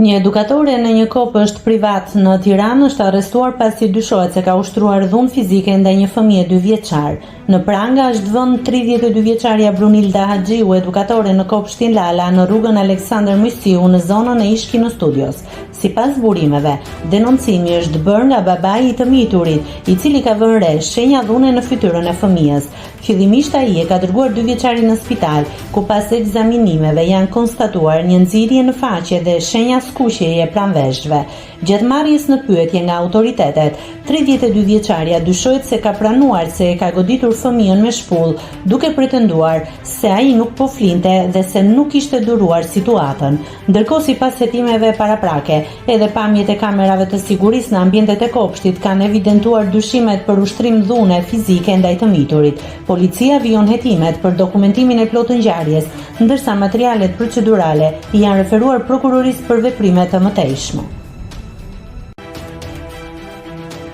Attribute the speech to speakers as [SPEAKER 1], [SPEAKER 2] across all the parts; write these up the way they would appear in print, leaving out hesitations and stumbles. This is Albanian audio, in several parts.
[SPEAKER 1] Një edukatore në një kopësht privat në Tiranë është arrestuar pasi dyshohet se ka ushtruar dhunë fizike ndaj një fëmije 2 vjeçar. Në pranga është vënë 32 vjeçaria Brunilda Haxhiu, edukatore në kopshtin Lala në rrugën Aleksandër Mysiu në zonën e Ish Kino Studios. Sipas burimeve, denoncimi është bërë nga babai i të miturit, i cili ka vënë re shenja dhune në fytyrën e fëmijës. Fillimisht ai e ka dërguar 2 vjeçarin në spital, ku pas ekzaminimeve janë konstatuar një nxirje në faqe dhe shenja skuqjeje pranveshëve. Gjatë marrjes në pyetje nga autoritetet, 32 vjeçaria dyshohet se ka pranuar se e ka goditur fëmijën me shpull, duke pretenduar se ai nuk po flinte dhe se nuk ishte duruar situatën. Ndërkohë, sipas hetimeve paraprake, edhe pamjet e kamerave të sigurisë në ambientet e kopshtit kanë evidentuar dyshimet për ushtrim dhune fizike ndaj të miturit. Policia vijon hetimet për dokumentimin e plotë ngjarjes, ndërsa materialet procedurale janë referuar prokurorisë për veprime të mëtejshme.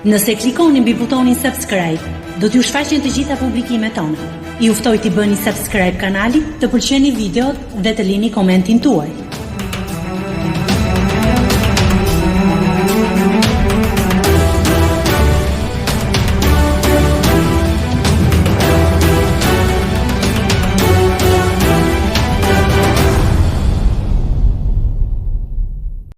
[SPEAKER 1] Nëse klikoni mbi butonin subscribe, do t'ju shfaqen të gjitha publikimet tona. Ju ftoj t'i bëni subscribe kanalit, të pëlqeni videot dhe të lini komentin tuaj.